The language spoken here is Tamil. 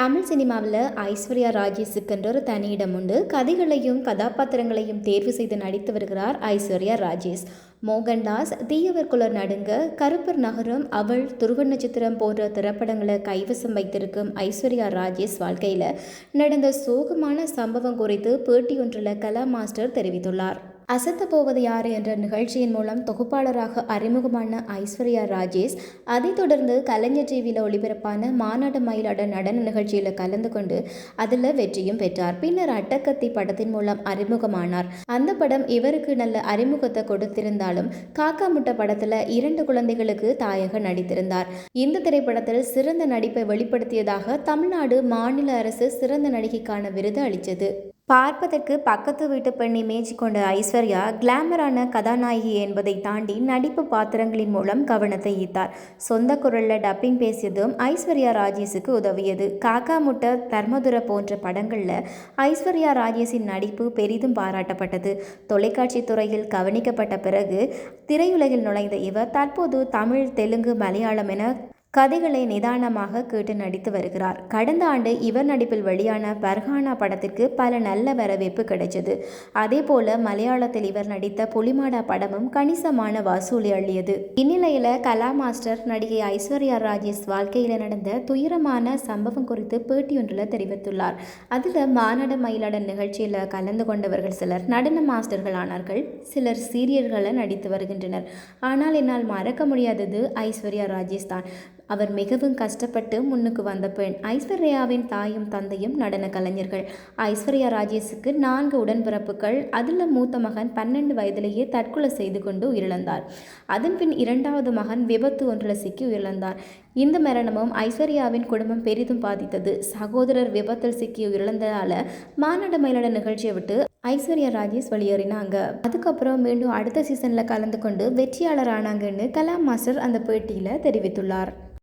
தமிழ் சினிமாவில் ஐஸ்வர்யா ராஜேஷுக்கென்ற ஒரு தனி இடம் உண்டு. கதைகளையும் கதாபாத்திரங்களையும் தேர்வு செய்து நடித்து வருகிறார் ஐஸ்வர்யா ராஜேஷ். மோகன்தாஸ், தீயவர் குலர் நடுங்க, கருப்பர் நகரம், அவள், துருவ நட்சத்திரம் போன்ற திரைப்படங்களை கைவசம் வைத்திருக்கும் ஐஸ்வர்யா ராஜேஷ் வாழ்க்கையில் நடந்த சோகமான சம்பவம் குறித்து பேட்டியொன்றில் கலா மாஸ்டர் தெரிவித்துள்ளார். அசத்த போவது யாரு என்ற நிகழ்ச்சியின் மூலம் தொகுப்பாளராக அறிமுகமான ஐஸ்வர்யா ராஜேஷ் அதைத் தொடர்ந்து கலைஞர் டிவியில் ஒளிபரப்பான மாநாடு மயிலாட நடன நிகழ்ச்சியில் கலந்து கொண்டு அதில் வெற்றியும் பெற்றார். பின்னர் அட்டக்கத்தி படத்தின் மூலம் அறிமுகமானார். அந்த படம் இவருக்கு நல்ல அறிமுகத்தை கொடுத்திருந்தாலும் காக்கா முட்டை படத்தில் 2 குழந்தைகளுக்கு தாயாக நடித்திருந்தார். இந்த திரைப்படத்தில் சிறந்த நடிப்பை வெளிப்படுத்தியதாக தமிழ்நாடு மாநில அரசு சிறந்த நடிகைக்கான விருது அளித்தது. பார்ப்பதற்கு பக்கத்து வீட்டு பெண் இமேஜ் கொண்ட ஐஸ்வர்யா கிளாமரான கதாநாயகி என்பதை தாண்டி நடிப்பு பாத்திரங்களின் மூலம் கவனத்தை ஈர்த்தார். சொந்த குரலில் டப்பிங் பேசியதும் ஐஸ்வர்யா ராஜேஷுக்கு உதவியது. காக்கா முட்டை, தர்மதுர போன்ற படங்களில் ஐஸ்வர்யா ராஜேஷின் நடிப்பு பெரிதும் பாராட்டப்பட்டது. தொலைக்காட்சி துறையில் கவனிக்கப்பட்ட பிறகு திரையுலகில் நுழைந்த இவர் தற்போது தமிழ், தெலுங்கு, மலையாளம் என கதைகளை நிதானமாக கேட்டு நடித்து வருகிறார். கடந்த ஆண்டு இவர் நடிப்பில் வெளியான பர்ஹானா படத்திற்கு பல நல்ல வரவேற்பு கிடைச்சது. அதே போல மலையாளத்தில் இவர் நடித்த புலிமாடா படமும் கணிசமான வசூலை அள்ளியது. இந்நிலையில் கலா மாஸ்டர் நடிகை ஐஸ்வர்யா ராஜேஷ் வாழ்க்கையில் நடந்த துயரமான சம்பவம் குறித்து பேட்டியொன்றில் தெரிவித்துள்ளார். அதில் மாநாடு மயிலாட நிகழ்ச்சியில் கலந்து கொண்டவர்கள் சிலர் நடன மாஸ்டர்கள் ஆனார்கள், சிலர் சீரியல்களை நடித்து வருகின்றனர். ஆனால் என்னால் மறக்க முடியாதது ஐஸ்வர்யா ராஜேஷ் தான். அவர் மிகவும் கஷ்டப்பட்டு முன்னுக்கு வந்த பெண். ஐஸ்வர்யாவின் தாயும் தந்தையும் நடன கலைஞர்கள். ஐஸ்வர்யா ராஜேஷுக்கு 4 உடன்பிறப்புகள். அதில் மூத்த மகன் 12 வயதிலேயே தற்கொலை செய்து கொண்டு உயிரிழந்தார். அதன் பின் 2வது மகன் விபத்து ஒன்றில் சிக்கி உயிரிழந்தார். இந்த மரணமும் ஐஸ்வர்யாவின் குடும்பம் பெரிதும் பாதித்தது. சகோதரர் விபத்தில் சிக்கி உயிரிழந்ததால் மாநாடு மயிலாட நிகழ்ச்சியை விட்டு ஐஸ்வர்யா ராஜேஷ் வெளியேறினாங்க. அதுக்கப்புறம் மீண்டும் அடுத்த சீசனில் கலந்து கொண்டு வெற்றியாளர் ஆனாங்கன்னு கலா மாஸ்டர் அந்த பேட்டியில் தெரிவித்துள்ளார்.